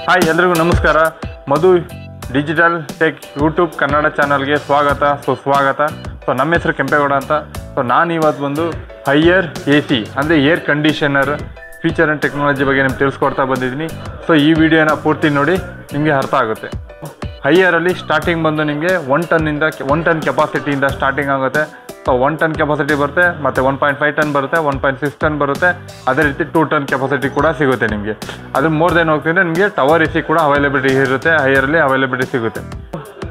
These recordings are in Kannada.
ಹಾಯ್ ಎಲ್ರಿಗೂ ನಮಸ್ಕಾರ. ಮಧು ಡಿಜಿಟಲ್ ಟೆಕ್ ಯೂಟ್ಯೂಬ್ ಕನ್ನಡ ಚಾನಲ್ಗೆ ಸ್ವಾಗತ ಸುಸ್ವಾಗತ. ನಮ್ಮ ಹೆಸರು ಕೆಂಪೇಗೌಡ ಅಂತ. ನಾನು ಇವತ್ತು ಬಂದು ಹೈಯರ್ AC ಅಂದರೆ air conditioner feature and technology ಬಗ್ಗೆ ನಿಮ್ಗೆ ತಿಳಿಸ್ಕೊಡ್ತಾ ಬಂದಿದ್ದೀನಿ. ಈ ವಿಡಿಯೋನ ಪೂರ್ತಿ ನೋಡಿ ನಿಮಗೆ ಅರ್ಥ ಆಗುತ್ತೆ. ಹೈಯರಲ್ಲಿ ಸ್ಟಾರ್ಟಿಂಗ್ ಬಂದು ನಿಮಗೆ 1 ಟನ್ ಕೆಪಾಸಿಟಿಯಿಂದ ಸ್ಟಾರ್ಟಿಂಗ್ ಆಗುತ್ತೆ. 1 ಟನ್ ಕೆಪಾಸಿಟಿ ಬರುತ್ತೆ, ಮತ್ತು 1.5 ಟನ್ ಬರುತ್ತೆ, 1.6 ಟನ್ ಬರುತ್ತೆ. ಅದೇ ರೀತಿ 2 ಟನ್ ಕೆಪಾಸಿಟಿ ಕೂಡ ಸಿಗುತ್ತೆ ನಿಮಗೆ. ಅದು ಮೋರ್ ದೆನ್ ಹೋಗ್ತಿದ್ರೆ ನಿಮಗೆ ಟವರ್ AC ಕೂಡ ಅವೈಲೇಬಿಲಿಟಿ ಇರುತ್ತೆ, ಹೈಯರಲ್ಲಿ ಅವೈಲೇಬಿಲಿಟಿ ಸಿಗುತ್ತೆ.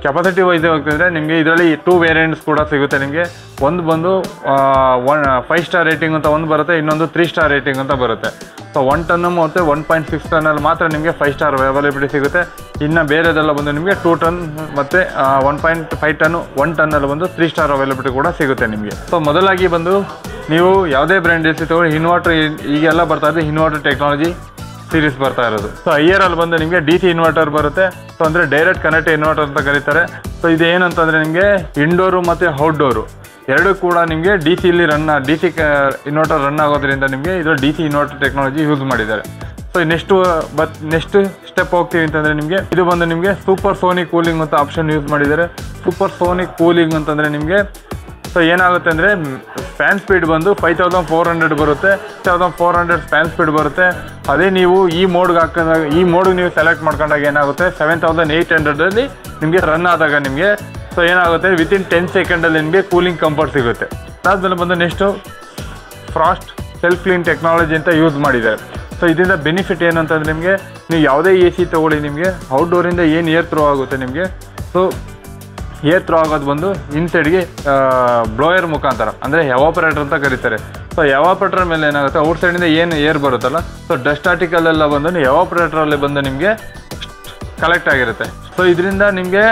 ಕೆಪಾಸಿಟಿ ವೈಸ್ ಹೋಗ್ತಿದ್ರೆ ನಿಮಗೆ ಇದರಲ್ಲಿ 2 ವೇರಿಯಂಟ್ಸ್ ಕೂಡ ಸಿಗುತ್ತೆ ನಿಮಗೆ. ಒಂದು ಬಂದು 5 ಸ್ಟಾರ್ ರೇಟಿಂಗ್ ಅಂತ ಒಂದು ಬರುತ್ತೆ, ಇನ್ನೊಂದು 3 ಸ್ಟಾರ್ ರೇಟಿಂಗ್ ಅಂತ ಬರುತ್ತೆ. 1 ಟನ್ನು ಮತ್ತು 1.6 ಟನ್ನಲ್ಲಿ ಮಾತ್ರ ನಿಮಗೆ 5 ಸ್ಟಾರ್ ಅವೈಲೇಬಿಲಿಟಿ ಸಿಗುತ್ತೆ. ಇನ್ನು ಬೇರೆದೆಲ್ಲ ಬಂದು ನಿಮಗೆ 2 ಟನ್ ಮತ್ತು 1.5 ಟನ್ನು 1 ಟನ್ನಲ್ಲಿ ಬಂದು 3 ಸ್ಟಾರ್ ಅವೈಲೇಬಿಲಿಟಿ ಕೂಡ ಸಿಗುತ್ತೆ ನಿಮಗೆ. ಮೊದಲಾಗಿ ಬಂದು ನೀವು ಯಾವುದೇ ಬ್ರ್ಯಾಂಡ್ AC ತಗೊಳ್ಳಿ, ಇನ್ವರ್ಟರ್ ಈಗೆಲ್ಲ ಬರ್ತಾ ಇದೆ, ಇನ್ವರ್ಟರ್ ಟೆಕ್ನಾಲಜಿ ಸೀರೀಸ್ ಬರ್ತಾ ಇರೋದು. ಹೈಯರಲ್ಲಿ ಬಂದು ನಿಮಗೆ DC ಇನ್ವರ್ಟರ್ ಬರುತ್ತೆ. ಅಂದರೆ ಡೈರೆಕ್ಟ್ ಕನೆಕ್ಟ್ ಇನ್ವರ್ಟರ್ ಅಂತ ಕರೀತಾರೆ. ಇದು ಏನಂತಂದರೆ ನಿಮಗೆ ಇಂಡೋರು ಮತ್ತು ಔಟ್ಡೋರು ಎರಡೂ ಕೂಡ ನಿಮಗೆ DC ಇನ್ವರ್ಟರ್ ರನ್ ಆಗೋದ್ರಿಂದ ನಿಮಗೆ ಇದು DC ಇನ್ವರ್ಟರ್ ಟೆಕ್ನಾಲಜಿ ಯೂಸ್ ಮಾಡಿದ್ದಾರೆ. ನೆಕ್ಸ್ಟ್ ಸ್ಟೆಪ್ ಹೋಗ್ತೀವಿ ಅಂತಂದರೆ ನಿಮಗೆ ಇದು ಬಂದು ನಿಮಗೆ ಸೂಪರ್ ಸೋನಿಕ್ ಕೂಲಿಂಗ್ ಅಂತ ಆಪ್ಷನ್ ಯೂಸ್ ಮಾಡಿದ್ದಾರೆ. ಸೂಪರ್ ಸೋನಿಕ್ ಕೂಲಿಂಗ್ ಅಂತಂದರೆ ನಿಮಗೆ ಏನಾಗುತ್ತೆ ಅಂದರೆ ಫ್ಯಾನ್ ಸ್ಪೀಡ್ ಬಂದು 5400 ಬರುತ್ತೆ, 5400 ಫ್ಯಾನ್ ಸ್ಪೀಡ್ ಬರುತ್ತೆ. ಅದೇ ನೀವು ಈ ಮೋಡ್ಗೆ ಹಾಕಿದಾಗ, ಈ ಮೋಡ್ಗೆ ನೀವು ಸೆಲೆಕ್ಟ್ ಮಾಡ್ಕೊಂಡಾಗ ಏನಾಗುತ್ತೆ 7800 ನಿಮಗೆ ರನ್ ಆದಾಗ ನಿಮಗೆ ಏನಾಗುತ್ತೆ ವಿತಿನ್ 10 ಸೆಕೆಂಡಲ್ಲಿ ನಿಮಗೆ ಕೂಲಿಂಗ್ ಕಂಫರ್ಟ್ ಸಿಗುತ್ತೆ. ಅದಾದಮೇಲೆ ಬಂದು next frost self clean technology ಅಂತ ಯೂಸ್ ಮಾಡಿದ್ದಾರೆ. ಇದರಿಂದ ಬೆನಿಫಿಟ್ ಏನಂತಂದರೆ ನಿಮಗೆ ನೀವು ಯಾವುದೇ AC ತೊಗೊಳ್ಳಿ, ನಿಮಗೆ ಔಟ್ಡೋರಿಂದ ಏನು ಏರ್ ಥ್ರೋ ಆಗುತ್ತೆ ನಿಮಗೆ, ಏರ್ ಥ್ರೋ ಆಗೋದು ಬಂದು ಇನ್ಸೈಡ್ಗೆ ಬ್ಲೋಯರ್ ಮುಖಾಂತರ, ಅಂದರೆ ಎವಾಪರೇಟರ್ ಅಂತ ಕರೀತಾರೆ. ಎವಾಪರೇಟರ್ ಮೇಲೆ ಏನಾಗುತ್ತೆ ಔಟ್ಸೈಡಿಂದ ಏನು ಏರ್ ಬರುತ್ತಲ್ಲ, ಡಸ್ಟ್ ಆರ್ಟಿಕಲ್ ಎಲ್ಲ ಬಂದು ಎವಾಪರೇಟರಲ್ಲಿ ಬಂದು ನಿಮಗೆ ಕಲೆಕ್ಟ್ ಆಗಿರುತ್ತೆ. ಇದರಿಂದ ನಿಮಗೆ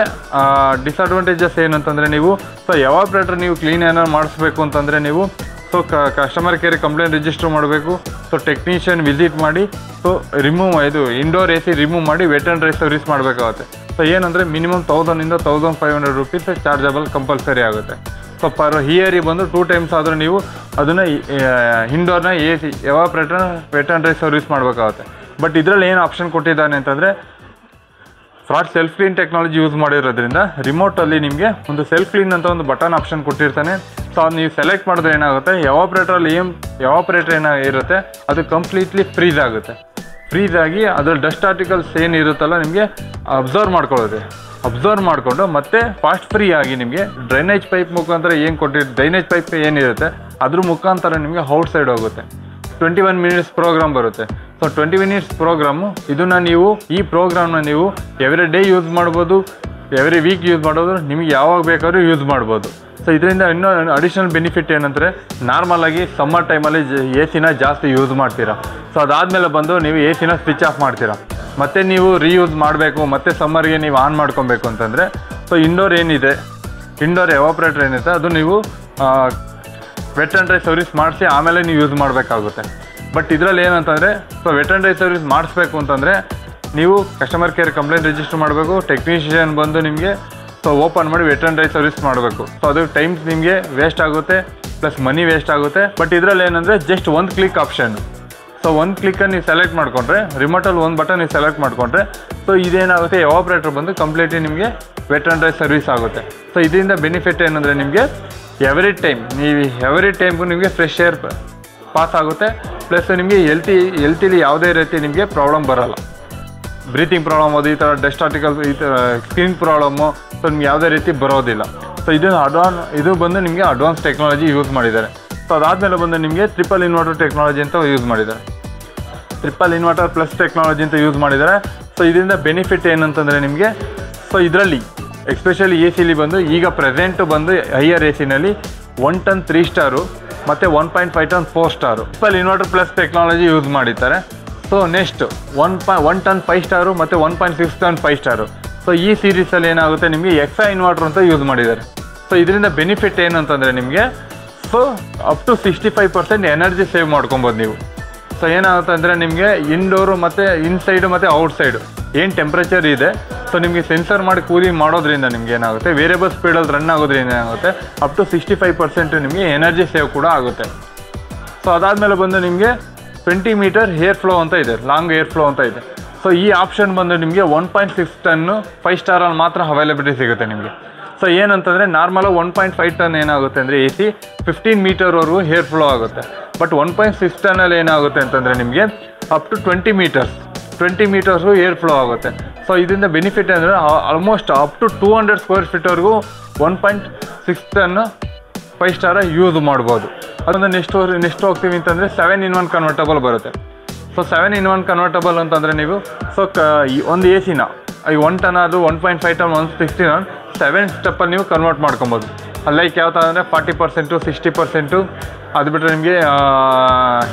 ಡಿಸ್ಅಡ್ವಾಂಟೇಜಸ್ ಏನಂತಂದರೆ ನೀವು ಎವಾಪರೇಟರ್ ನೀವು ಕ್ಲೀನ್ ಏನಾದ್ರು ಮಾಡಿಸ್ಬೇಕು ಅಂತಂದರೆ ನೀವು ಕಸ್ಟಮರ್ ಕೇರ್ ಕಂಪ್ಲೇಂಟ್ ರಿಜಿಸ್ಟರ್ ಮಾಡಬೇಕು. ಟೆಕ್ನಿಷಿಯನ್ ವಿಸಿಟ್ ಮಾಡಿ ಇಂಡೋರ್ AC ರಿಮೂವ್ ಮಾಡಿ ವೆಟ್ ಆ್ಯಂಡ್ ಡ್ರೈ ಸರ್ವಿಸ್ ಮಾಡಬೇಕಾಗುತ್ತೆ. ಏನಂದರೆ ಮಿನಿಮಮ್ 1000 ಇಂದ 1500 ರೂಪೀಸ್ ಚಾರ್ಜಬಲ್ ಕಂಪಲ್ಸರಿ ಆಗುತ್ತೆ. ಪರ್ ಇಯರಿಗೆ ಬಂದು 2 ಟೈಮ್ಸ್ ಆದರೂ ನೀವು ಅದನ್ನು ಇಂಡೋರ್ನ AC evaporator wet and dry service ಮಾಡಬೇಕಾಗುತ್ತೆ. ಬಟ್ ಇದರಲ್ಲಿ ಏನು ಆಪ್ಷನ್ ಕೊಟ್ಟಿದ್ದಾನೆ ಅಂತಂದರೆ frost self clean technology use ಮಾಡಿರೋದ್ರಿಂದ ರಿಮೋಟಲ್ಲಿ ನಿಮಗೆ ಒಂದು ಸೆಲ್ಫ್ ಕ್ಲೀನ್ ಅಂತ ಒಂದು ಬಟನ್ ಆಪ್ಷನ್ ಕೊಟ್ಟಿರ್ತಾನೆ. ಅದು ನೀವು ಸೆಲೆಕ್ಟ್ ಮಾಡಿದ್ರೆ ಏನಾಗುತ್ತೆ ಎವಾಪರೇಟರ್ ಏನಾಗಿರುತ್ತೆ ಅದು ಕಂಪ್ಲೀಟ್ಲಿ ಫ್ರೀಸ್ ಆಗುತ್ತೆ. ಫ್ರೀಸ್ ಆಗಿ ಅದರ ಡಸ್ಟ್ ಆರ್ಟಿಕಲ್ಸ್ ಏನಿರುತ್ತಲ್ಲ ನಿಮಗೆ ಅಬ್ಸರ್ವ್ ಮಾಡಿಕೊಂಡು ಮತ್ತೆ ಫಾಸ್ಟ್ ಫ್ರೀ ಆಗಿ ನಿಮಗೆ ಡ್ರೈನೇಜ್ ಪೈಪ್ ಮುಖಾಂತರ ಡ್ರೈನೇಜ್ ಪೈಪ್ ಏನಿರುತ್ತೆ ಅದ್ರ ಮುಖಾಂತರ ನಿಮಗೆ ಔಟ್ ಸೈಡ್ ಹೋಗುತ್ತೆ. 21 ಮಿನಿಟ್ಸ್ ಪ್ರೋಗ್ರಾಮ್ ಬರುತ್ತೆ. 20 ಮಿನಿಟ್ಸ್ ಪ್ರೋಗ್ರಾಮು ಈ ಪ್ರೋಗ್ರಾಮ್ನ ನೀವು ಎವ್ರಿ ಡೇ ಯೂಸ್ ಮಾಡ್ಬೋದು, ಎವ್ರಿ ವೀಕ್ ಯೂಸ್ ಮಾಡೋದು, ನಿಮಗೆ ಯಾವಾಗ ಬೇಕಾದ್ರೂ ಯೂಸ್ ಮಾಡ್ಬೋದು. ಇದರಿಂದ ಇನ್ನೂ ಅಡಿಷ್ನಲ್ ಬೆನಿಫಿಟ್ ಏನಂದರೆ ನಾರ್ಮಲಾಗಿ ಸಮ್ಮರ್ ಟೈಮಲ್ಲಿ AC ಜಾಸ್ತಿ ಯೂಸ್ ಮಾಡ್ತೀರಾ. ಅದಾದಮೇಲೆ ಬಂದು ನೀವು AC ಸ್ವಿಚ್ ಆಫ್ ಮಾಡ್ತೀರಾ, ಮತ್ತು ನೀವು ರೀಯೂಸ್ ಮಾಡಬೇಕು, ಮತ್ತು ಸಮ್ಮರ್ಗೆ ನೀವು ಆನ್ ಮಾಡ್ಕೊಬೇಕು ಅಂತಂದರೆ ಇಂಡೋರ್ ಎವಾಪರೇಟರ್ ಏನಿದೆ ಅದು ನೀವು ವೆಟ್ ಆ್ಯಂಡ್ ಡ್ರೈ ಸರ್ವಿಸ್ ಮಾಡಿಸಿ ಆಮೇಲೆ ನೀವು ಯೂಸ್ ಮಾಡಬೇಕಾಗುತ್ತೆ. ಬಟ್ ಇದರಲ್ಲಿ ಏನಂತಂದರೆ ವೆಟ್ ಆ್ಯಂಡ್ ಡ್ರೈ ಸರ್ವಿಸ್ ಮಾಡಿಸ್ಬೇಕು ಅಂತಂದರೆ ನೀವು ಕಸ್ಟಮರ್ ಕೇರ್ ಕಂಪ್ಲೇಂಟ್ ರಿಜಿಸ್ಟರ್ ಮಾಡಬೇಕು, ಟೆಕ್ನಿಷಿಯನ್ ಬಂದು ನಿಮಗೆ ಓಪನ್ ಮಾಡಿ ವೆಟ್ ಆ್ಯಂಡ್ ಡ್ರೈ ಸರ್ವಿಸ್ ಮಾಡಬೇಕು. ಅದು ಟೈಮ್ಸ್ ನಿಮಗೆ ವೇಸ್ಟ್ ಆಗುತ್ತೆ, ಪ್ಲಸ್ ಮನಿ ವೇಸ್ಟ್ ಆಗುತ್ತೆ. ಬಟ್ ಇದರಲ್ಲಿ ಏನಂದರೆ ಜಸ್ಟ್ 1 ಕ್ಲಿಕ್ ಆಪ್ಷನ್. 1 ಕ್ಲಿಕ್ಕನ್ನು ನೀವು ಸೆಲೆಕ್ಟ್ ಮಾಡಿಕೊಂಡ್ರೆ, ರಿಮೋಟಲ್ಲಿ 1 ಬಟನ್ ನೀವು ಸೆಲೆಕ್ಟ್ ಮಾಡಿಕೊಂಡ್ರೆ ಇದೇನಾಗುತ್ತೆ ಎವಾಪರೇಟರ್ ಬಂದು ಕಂಪ್ಲೀಟ್ಲಿ ನಿಮಗೆ ವೆಟ್ ಆ್ಯಂಡ್ ಡ್ರೈ ಸರ್ವಿಸ್ ಆಗುತ್ತೆ. ಇದರಿಂದ ಬೆನಿಫಿಟ್ ಏನಂದರೆ ನಿಮಗೆ ಎವ್ರಿ ಟೈಮ್ಗೂ ನಿಮಗೆ ಫ್ರೆಶ್ ಏರ್ ಪಾಸ್ ಆಗುತ್ತೆ. ಪ್ಲಸ್ ನಿಮಗೆ ಹೆಲ್ತಿಲಿ ಯಾವುದೇ ರೀತಿ ನಿಮಗೆ ಪ್ರಾಬ್ಲಮ್ ಬರೋಲ್ಲ. ಬ್ರೀತಿಂಗ್ ಪ್ರಾಬ್ಲಮ್ ಅದು ಈ ಥರ ಡಸ್ಟ್ ಆರ್ಟಿಕಲ್ ಈ ಥರ ಸ್ಕಿನ್ ಪ್ರಾಬ್ಲಮ್ಮು ನಿಮ್ಗೆ ಯಾವುದೇ ರೀತಿ ಬರೋದಿಲ್ಲ. ಇದು ಬಂದು ನಿಮಗೆ ಅಡ್ವಾನ್ಸ್ ಟೆಕ್ನಾಲಜಿ ಯೂಸ್ ಮಾಡಿದ್ದಾರೆ. ಅದಾದಮೇಲೆ ಬಂದು ನಿಮಗೆ ಟ್ರಿಪಲ್ ಇನ್ವರ್ಟರ್ ಟೆಕ್ನಾಲಜಿ ಅಂತ ಯೂಸ್ ಮಾಡಿದ್ದಾರೆ. ಟ್ರಿಪಲ್ ಇನ್ವರ್ಟರ್ ಪ್ಲಸ್ ಟೆಕ್ನಾಲಜಿ ಅಂತ ಯೂಸ್ ಮಾಡಿದ್ದಾರೆ. ಇದರಿಂದ ಬೆನಿಫಿಟ್ ಏನಂತಂದರೆ ನಿಮಗೆ ಇದರಲ್ಲಿ ಎಸ್ಪೆಷಲಿ ACಲಿ ಬಂದು ಈಗ ಪ್ರೆಸೆಂಟು ಬಂದು ಹೈಯರ್ ACನಲ್ಲಿ 1 ಟನ್ 3 ಸ್ಟಾರು ಮತ್ತು 1.5 ton 4 star triple inverter plus technology use ಮಾಡಿದ್ದಾರೆ. ನೆಕ್ಸ್ಟ್ 1 ಟನ್ 5 ಸ್ಟಾರು ಮತ್ತು 1.6 ಟನ್ 5 ಸ್ಟಾರು. ಈ ಸೀರೀಸಲ್ಲಿ ಏನಾಗುತ್ತೆ ನಿಮಗೆ ಎಕ್ಸ್ಟ್ರಾ ಇನ್ವರ್ಟರ್ ಅಂತ ಯೂಸ್ ಮಾಡಿದ್ದಾರೆ. ಇದರಿಂದ ಬೆನಿಫಿಟ್ ಏನಂತಂದರೆ ನಿಮಗೆ ಅಪ್ ಟು 65% ಎನರ್ಜಿ ಸೇವ್ ಮಾಡ್ಕೊಬೋದು ನೀವು. ಏನಾಗುತ್ತೆ ಅಂದರೆ ನಿಮಗೆ ಇಂಡೋರು ಮತ್ತು ಇನ್ಸೈಡು ಮತ್ತು ಔಟ್ಸೈಡು ಏನು ಟೆಂಪ್ರೇಚರ್ ಇದೆ ನಿಮಗೆ ಸೆನ್ಸರ್ ಮಾಡಿ ಕೂಲಿಂಗ್ ಮಾಡೋದ್ರಿಂದ ನಿಮ್ಗೆ ಏನಾಗುತ್ತೆ ವೇರಿಯಬಲ್ ಸ್ಪೀಡಲ್ಲಿ ರನ್ ಆಗೋದ್ರಿಂದ ಏನಾಗುತ್ತೆ ಅಪ್ ಟು 65% ನಿಮಗೆ ಎನರ್ಜಿ ಸೇವ್ ಕೂಡ ಆಗುತ್ತೆ. ಅದಾದಮೇಲೆ ಬಂದು ನಿಮಗೆ 20 ಮೀಟರ್ ಏರ್ ಫ್ಲೋ ಅಂತ ಇದೆ, ಲಾಂಗ್ ಏರ್ ಫ್ಲೋ ಅಂತ ಇದೆ. ಸೊ ಈ ಆಪ್ಷನ್ ಬಂದು ನಿಮಗೆ 1.6 ಟನ್ನು 5 ಸ್ಟಾರಲ್ಲಿ ಮಾತ್ರ ಅವೈಲಬಿಲಿಟಿ ಸಿಗುತ್ತೆ ನಿಮಗೆ. ಸೊ ಏನಂತಂದರೆ ನಾರ್ಮಲ್ 1.5 ಟನ್ ಏನಾಗುತ್ತೆ ಅಂದರೆ AC 15 ಮೀಟರ್ವರೆಗೂ ಹೇರ್ ಫ್ಲೋ ಆಗುತ್ತೆ. ಬಟ್ 1.6 ಟನ್ನಲ್ಲಿ ಏನಾಗುತ್ತೆ ಅಂತಂದರೆ ನಿಮಗೆ ಅಪ್ ಟು 20 ಮೀಟರ್ಸ್ಗೂ ಏರ್ ಫ್ಲೋ ಆಗುತ್ತೆ. ಸೊ ಇದರಿಂದ ಬೆನಿಫಿಟ್ ಅಂದರೆ ಆಲ್ಮೋಸ್ಟ್ ಅಪ್ ಟು 200 ಸ್ಕ್ವೇರ್ ಫೀಟ್ವರೆಗೂ 1.6 ಟನ್ 5 ಸ್ಟಾರ ಯೂಸ್ ಮಾಡ್ಬೋದು. ಅದೊಂದು ನೆಕ್ಸ್ಟ್ ಹೋಗ್ತೀವಿ ಅಂತಂದರೆ 7-in-1 ಕನ್ವರ್ಟಬಲ್ ಬರುತ್ತೆ. ಸೊ 7-in-1 ಕನ್ವರ್ಟಬಲ್ ಅಂತಂದರೆ ನೀವು ಒಂದು AC ಈ 1 ಟನ್ ಅದು 1.5 ಟನ್ 160 ಟನ್ 7 ಸ್ಟೆಪ್ಪಲ್ಲಿ ನೀವು ಕನ್ವರ್ಟ್ ಮಾಡ್ಕೊಬೋದು. ಲೈಕ್ ಯಾವ ಥರ ಅಂದರೆ 40%, 60%, ಅದು ಬಿಟ್ಟರೆ ನಿಮಗೆ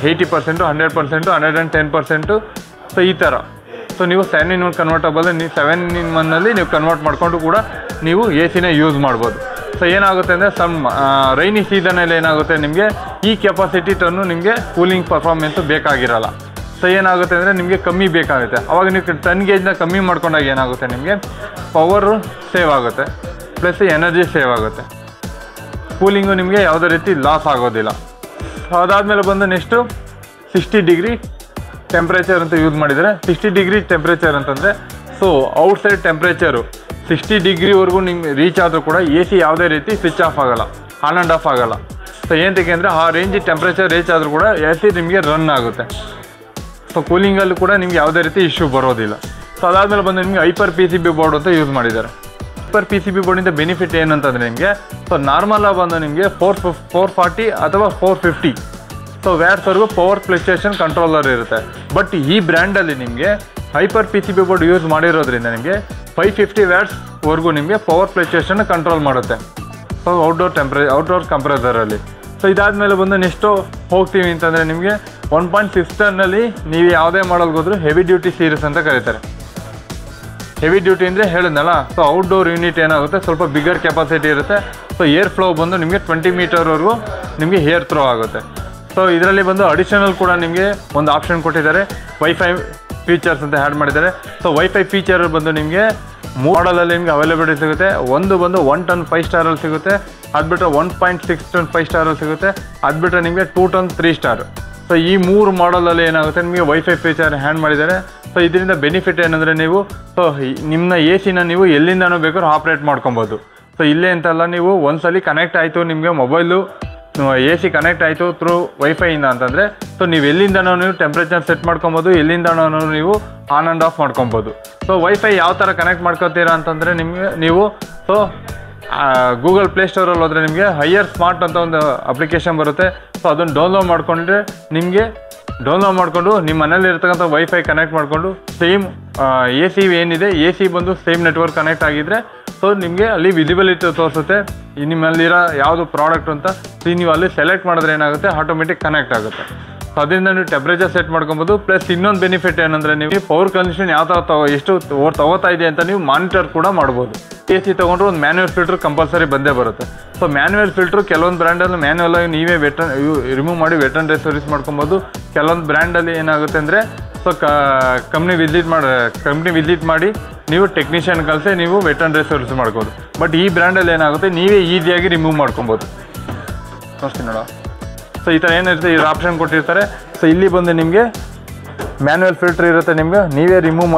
80%, 100%, 110%. ಸೊ ಈ ಥರ. ಸೊ ನೀವು 7-in-1 ಕನ್ವರ್ಟಬಲ್ ನೀವು 7-in-1ನಲ್ಲಿ ನೀವು ಕನ್ವರ್ಟ್ ಮಾಡಿಕೊಂಡು ಕೂಡ ನೀವು AC ಯೂಸ್ ಮಾಡ್ಬೋದು. ಸೊ ಏನಾಗುತ್ತೆ ಅಂದರೆ ರೈನಿ ಸೀಸನಲ್ಲಿ ಏನಾಗುತ್ತೆ ನಿಮಗೆ ಈ ಕೆಪಾಸಿಟಿ ಟನ್ನು ನಿಮಗೆ ಕೂಲಿಂಗ್ ಪರ್ಫಾರ್ಮೆನ್ಸು ಬೇಕಾಗಿರಲ್ಲ. ಸೊ ಏನಾಗುತ್ತೆ ಅಂದರೆ ನಿಮಗೆ ಕಮ್ಮಿ ಬೇಕಾಗುತ್ತೆ. ಆವಾಗ ನೀವು ಟನ್ ಗೇಜ್ನ ಕಮ್ಮಿ ಮಾಡ್ಕೊಂಡಾಗ ಏನಾಗುತ್ತೆ ನಿಮಗೆ ಪವರು ಸೇವ್ ಆಗುತ್ತೆ, ಪ್ಲಸ್ ಎನರ್ಜಿ ಸೇವ್ ಆಗುತ್ತೆ, ಕೂಲಿಂಗು ನಿಮಗೆ ಯಾವುದೇ ರೀತಿ ಲಾಸ್ ಆಗೋದಿಲ್ಲ. ಅದಾದಮೇಲೆ ಬಂದು ನೆಕ್ಸ್ಟು 60 ಡಿಗ್ರಿ ಟೆಂಪ್ರೇಚರ್ ಅಂತ ಯೂಸ್ ಮಾಡಿದರೆ 60 ಡಿಗ್ರಿ ಟೆಂಪ್ರೇಚರ್ ಅಂತಂದರೆ ಸೊ ಔಟ್ಸೈಡ್ ಟೆಂಪ್ರೇಚರು 60 ಡಿಗ್ರಿವರೆಗೂ ನಿಮ್ಗೆ ರೀಚ್ ಆದರೂ ಕೂಡ AC ಯಾವುದೇ ರೀತಿ ಸ್ವಿಚ್ ಆಫ್ ಆಗೋಲ್ಲ, ಆನ್ ಆ್ಯಂಡ್ ಆಫ್ ಆಗೋಲ್ಲ. ಸೊ ಏನಕ್ಕೆ ಅಂದರೆ ಆ ರೇಂಜ್ ಟೆಂಪ್ರೇಚರ್ ರೀಚ್ ಆದರೂ ಕೂಡ AC ನಿಮಗೆ ರನ್ ಆಗುತ್ತೆ. ಸೊ ಕೂಲಿಂಗಲ್ಲೂ ಕೂಡ ನಿಮ್ಗೆ ಯಾವುದೇ ರೀತಿ ಇಶ್ಯೂ ಬರೋದಿಲ್ಲ. ಸೊ ಅದಾದಮೇಲೆ ಬಂದು ನಿಮಗೆ ಹೈಪರ್ PCB ಬೋರ್ಡ್ ಅಂತ ಯೂಸ್ ಮಾಡಿದ್ದಾರೆ. ಹೈಪರ್ PCB ಬೋರ್ಡಿಂದ ಬೆನಿಫಿಟ್ ಏನಂತಂದರೆ ನಿಮಗೆ ಸೊ ನಾರ್ಮಲಾಗಿ ಬಂದು ನಿಮಗೆ 440 ಅಥವಾ 450 ಸೊ ವ್ಯಾಟ್ಸ್ವರೆಗೂ ಪವರ್ ಫ್ಲಕ್ಚುಯೇಷನ್ ಕಂಟ್ರೋಲರ್ ಇರುತ್ತೆ. ಬಟ್ ಈ ಬ್ರ್ಯಾಂಡಲ್ಲಿ ನಿಮಗೆ ಹೈಪರ್ PCB ಬೋರ್ಡ್ ಯೂಸ್ ಮಾಡಿರೋದ್ರಿಂದ ನಿಮಗೆ 550 ವ್ಯಾಟ್ಸ್ವರೆಗೂ ನಿಮಗೆ ಪವರ್ ಫ್ಲಕ್ಚುಯೇಷನ್ ಕಂಟ್ರೋಲ್ ಮಾಡುತ್ತೆ. ಸೊ ಔಟ್ಡೋರ್ ಕಂಪ್ರೆಸರಲ್ಲಿ. ಸೊ ಇದಾದಮೇಲೆ ಬಂದು ನೆಕ್ಸ್ಟು ಹೋಗ್ತೀವಿ ಅಂತಂದರೆ ನಿಮಗೆ 1.6 ಟನ್ನಲ್ಲಿ ನೀವು ಯಾವುದೇ ಮಾಡಲ್ಗೆ ಹೋದರೂ ಹೆವಿ ಡ್ಯೂಟಿ ಸೀರೀಸ್ ಅಂತ ಕರೀತಾರೆ. ಹೆವಿ ಡ್ಯೂಟಿ ಅಂದರೆ ಹೇಳಿದ್ನಲ್ಲ. ಸೊ ಔಟ್ಡೋರ್ ಯೂನಿಟ್ ಏನಾಗುತ್ತೆ ಸ್ವಲ್ಪ ಬಿಗ್ಗರ್ ಕೆಪಾಸಿಟಿ ಇರುತ್ತೆ. ಸೊ ಏರ್ ಫ್ಲೋ ಬಂದು ನಿಮಗೆ 20 ಮೀಟರ್ವರೆಗೂ ನಿಮಗೆ ಏರ್ ಥ್ರೋ ಆಗುತ್ತೆ. ಸೊ ಇದರಲ್ಲಿ ಬಂದು ಅಡಿಷನಲ್ ಕೂಡ ನಿಮಗೆ ಒಂದು ಆಪ್ಷನ್ ಕೊಟ್ಟಿದ್ದಾರೆ, ವೈಫೈ ಫೀಚರ್ಸ್ ಅಂತ ಆ್ಯಡ್ ಮಾಡಿದ್ದಾರೆ. ಸೊ ವೈಫೈ ಫೀಚರ್ ಬಂದು ನಿಮಗೆ ಮಾಡಲಲ್ಲಿ ನಿಮಗೆ ಅವೈಲಬಿಲಿಟಿ ಸಿಗುತ್ತೆ. ಒಂದು ಬಂದು 1 ಟನ್ 5 ಸ್ಟಾರಲ್ಲಿ ಸಿಗುತ್ತೆ, ಅದು ಬಿಟ್ಟರೆ 1.6 ಟನ್ 5 ಸ್ಟಾರಲ್ಲಿ ಸಿಗುತ್ತೆ, ಅದು ಬಿಟ್ಟರೆ ನಿಮಗೆ 2 ಟನ್ 3 ಸ್ಟಾರ್. ಸೊ ಈ 3 ಮಾಡಲಲ್ಲಿ ಏನಾಗುತ್ತೆ ನಿಮಗೆ ವೈಫೈ ಫೀಚರ್ ಹ್ಯಾಂಡ್ ಮಾಡಿದ್ದಾರೆ. ಸೊ ಇದರಿಂದ ಬೆನಿಫಿಟ್ ಏನಂದರೆ ನೀವು ಸೊ ನಿಮ್ಮ AC ನೀವು ಎಲ್ಲಿಂದನೂ ಬೇಕಾದ್ರೂ ಆಪ್ರೇಟ್ ಮಾಡ್ಕೊಬೋದು. ಸೊ ಇಲ್ಲೇ ಅಂತಲ್ಲ, ನೀವು ಒಂದ್ಸಲಿ ಕನೆಕ್ಟ್ ಆಯಿತು ನಿಮಗೆ ಮೊಬೈಲು AC ಕನೆಕ್ಟ್ ಆಯಿತು ಥ್ರೂ ವೈಫೈಯಿಂದ ಅಂತಂದರೆ ಸೊ ನೀವು ಎಲ್ಲಿಂದನೂ ನೀವು ಟೆಂಪ್ರೇಚರ್ ಸೆಟ್ ಮಾಡ್ಕೊಬೋದು, ಎಲ್ಲಿಂದನೂ ನೀವು ಆನ್ ಆ್ಯಂಡ್ ಆಫ್ ಮಾಡ್ಕೊಬೋದು. ಸೊ ವೈಫೈ ಯಾವ ಥರ ಕನೆಕ್ಟ್ ಮಾಡ್ಕೊತೀರಾ ಅಂತಂದರೆ ನೀವು ಸೊ ಗೂಗಲ್ ಪ್ಲೇಸ್ಟೋರಲ್ಲಿ ಹೋದರೆ ನಿಮಗೆ ಹೈಯರ್ ಸ್ಮಾರ್ಟ್ ಅಂತ ಒಂದು ಅಪ್ಲಿಕೇಶನ್ ಬರುತ್ತೆ. ಸೊ ಅದನ್ನು ಡೌನ್ಲೋಡ್ ಮಾಡಿಕೊಂಡು ನಿಮ್ಮ ಮನೇಲಿ ಇರ್ತಕ್ಕಂಥ ವೈಫೈ ಕನೆಕ್ಟ್ ಮಾಡಿಕೊಂಡು ಸೇಮ್ AC ಏನಿದೆ AC ಬಂದು ಸೇಮ್ ನೆಟ್ವರ್ಕ್ ಕನೆಕ್ಟ್ ಆಗಿದ್ದರೆ ಸೊ ನಿಮಗೆ ಅಲ್ಲಿ ವಿಸಿಬಿಲಿಟಿ ತೋರಿಸುತ್ತೆ ನಿಮ್ಮಲ್ಲಿರೋ ಯಾವುದು ಪ್ರಾಡಕ್ಟ್ ಅಂತ. ನೀವು ಅಲ್ಲಿ ಸೆಲೆಕ್ಟ್ ಮಾಡಿದ್ರೆ ಏನಾಗುತ್ತೆ ಆಟೋಮೆಟಿಕ್ ಕನೆಕ್ಟ್ ಆಗುತ್ತೆ. ಸೊ ಅದರಿಂದ ನೀವು ಟೆಂಪ್ರೇಚರ್ ಸೆಟ್ ಮಾಡ್ಕೊಬೋದು. ಪ್ಲಸ್ ಇನ್ನೊಂದು ಬೆನಿಫಿಟ್ ಏನಂದರೆ ನೀವು ಪವರ್ ಕನ್ಸೂಷನ್ ಯಾವ ಥರ ಎಷ್ಟು ತಗೋತಾ ಇದೆ ಅಂತ ನೀವು ಮಾನಿಟರ್ ಕೂಡ ಮಾಡ್ಬೋದು. AC ತೊಗೊಂಡ್ರೆ ಒಂದು ಮ್ಯಾನ್ಯುವಲ್ ಫಿಲ್ಟ್ರ್ ಕಂಪಲ್ಸರಿ ಬಂದೇ ಬರುತ್ತೆ. ಸೊ ಮ್ಯಾನ್ಯುವಲ್ ಫಿಲ್ಟ್ರು ಕೆಲವೊಂದು ಬ್ರ್ಯಾಂಡಲ್ಲಿ ಮ್ಯಾನ್ಯುವಲ್ ಆಗಿ ನೀವೇ ರಿಮೂವ್ ಮಾಡಿ ವೆಟರ್ನರಿ ಸರ್ವಿಸ್ ಮಾಡ್ಕೊಬೋದು. ಕೆಲವೊಂದು ಬ್ರ್ಯಾಂಡಲ್ಲಿ ಏನಾಗುತ್ತೆ ಅಂದರೆ ಸೊ ಕಂಪ್ನಿ ವಿಸಿಟ್ ಮಾಡಿ ನೀವು ಟೆಕ್ನಿಷಿಯನ್ ಕಳಿಸಿ ನೀವು ವೆಟರ್ನರಿ ಸರ್ವಿಸ್ ಮಾಡ್ಬೋದು. ಬಟ್ ಈ ಬ್ರ್ಯಾಂಡಲ್ಲಿ ಏನಾಗುತ್ತೆ ನೀವೇ ಈಸಿಯಾಗಿ ರಿಮೂವ್ ಮಾಡ್ಕೊಬೋದು. ತೋರಿಸ್ತೀನಿ ನೋಡ. ಸೊ ಈ ಥರ ಏನಿರುತ್ತೆ ಈ ಆಪ್ಷನ್ ಕೊಟ್ಟಿರ್ತಾರೆ. ಸೊ ಇಲ್ಲಿ ಬಂದು ನಿಮಗೆ ಮ್ಯಾನ್ಯುವಲ್ ಫಿಲ್ಟ್ರ್ ಇರುತ್ತೆ, ನಿಮಗೆ ನೀವೇ ರಿಮೂವ್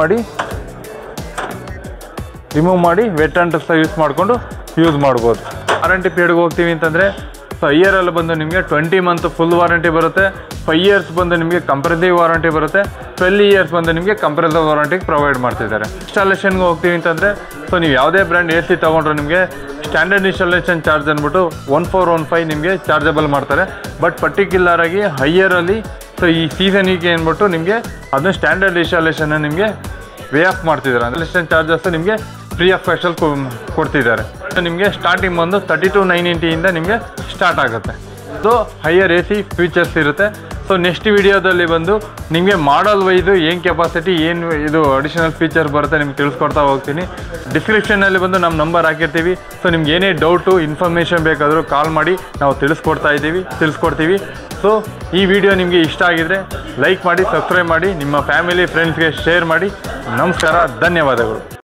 ಮಾಡಿ ವೆಟರ್ನರಿ ಸರ್ವಿಸ್ ಮಾಡಿಕೊಂಡು ಯೂಸ್ ಮಾಡ್ಬೋದು. ವಾರಂಟಿ ಪೀರಿಯಡ್ಗೆ ಹೋಗ್ತೀವಿ ಅಂತಂದರೆ ಸೊ ಇಯರಲ್ಲಿ ಬಂದು ನಿಮಗೆ 20 ಮಂತ್ ಫುಲ್ ವಾರಂಟಿ ಬರುತ್ತೆ, 5 ಇಯರ್ಸ್ ಬಂದು ನಿಮಗೆ ಕಂಪ್ರೆಸಿವ್ ವಾರಂಟಿ ಬರುತ್ತೆ, 12 ಇಯರ್ಸ್ ಬಂದು ನಿಮಗೆ ಕಂಪ್ರೆಸಿವ್ ವಾರಂಟಿಗೆ ಪ್ರೊವೈಡ್ ಮಾಡ್ತಿದ್ದಾರೆ. ಇನ್ಸ್ಟಾಲೇಷನ್ಗೆ ಹೋಗ್ತೀವಿ ಅಂತಂದರೆ ಸೊ ನೀವು ಯಾವುದೇ ಬ್ರ್ಯಾಂಡ್ AC ತೊಗೊಂಡ್ರೆ ನಿಮಗೆ ಸ್ಟ್ಯಾಂಡರ್ಡ್ ಇನ್ಸ್ಟಾಲೇಷನ್ ಚಾರ್ಜ್ ಅಂದ್ಬಿಟ್ಟು 1415 ನಿಮಗೆ ಚಾರ್ಜಬಲ್ ಮಾಡ್ತಾರೆ. ಬಟ್ ಪರ್ಟಿಕ್ಯುಲರ್ ಆಗಿ ಹೈಯರಲ್ಲಿ ಸೊ ಈ ಸೀಸನಿಗೆ ಅಂದ್ಬಿಟ್ಟು ನಿಮಗೆ ಅದನ್ನ ಸ್ಟ್ಯಾಂಡರ್ಡ್ ಇನ್ಸ್ಟಾಲೇಷನ್ನ ನಿಮಗೆ ವೇ ಆಫ್ ಮಾಡ್ತಿದ್ದಾರೆ. ಇನ್ಸ್ಟಾಲೇಷನ್ ಚಾರ್ಜಸ್ ನಿಮಗೆ ಫ್ರೀ ಆಫ್ ಕಾಸ್ಟಲ್ಲಿ ಕೊಡ್ತಿದ್ದಾರೆ. ನಿಮಗೆ ಸ್ಟಾರ್ಟಿಂಗ್ ಬಂದು 32,990 ನಿಮಗೆ ಸ್ಟಾರ್ಟ್ ಆಗುತ್ತೆ. ಸೊ ಹೈಯರ್ AC ಫೀಚರ್ಸ್ ಇರುತ್ತೆ. ಸೊ ನೆಕ್ಸ್ಟ್ ವಿಡಿಯೋದಲ್ಲಿ ಬಂದು ನಿಮಗೆ ಮಾಡಲ್ ವೈಸು ಏನು ಕೆಪಾಸಿಟಿ ಏನು ಇದು ಅಡಿಷನಲ್ ಫೀಚರ್ ಬರುತ್ತೆ ನಿಮ್ಗೆ ತಿಳಿಸ್ಕೊಡ್ತಾ ಹೋಗ್ತೀನಿ. ಡಿಸ್ಕ್ರಿಪ್ಷನಲ್ಲಿ ಬಂದು ನಮ್ಮ ನಂಬರ್ ಹಾಕಿರ್ತೀವಿ. ಸೊ ನಿಮ್ಗೆ ಏನೇ ಡೌಟು ಇನ್ಫಾರ್ಮೇಷನ್ ಬೇಕಾದರೂ ಕಾಲ್ ಮಾಡಿ ನಾವು ತಿಳಿಸ್ಕೊಡ್ತೀವಿ. ಸೊ ಈ ವಿಡಿಯೋ ನಿಮಗೆ ಇಷ್ಟ ಆಗಿದರೆ ಲೈಕ್ ಮಾಡಿ, ಸಬ್ಸ್ಕ್ರೈಬ್ ಮಾಡಿ, ನಿಮ್ಮ ಫ್ಯಾಮಿಲಿ ಫ್ರೆಂಡ್ಸ್ಗೆ ಶೇರ್ ಮಾಡಿ. ನಮಸ್ಕಾರ, ಧನ್ಯವಾದಗಳು.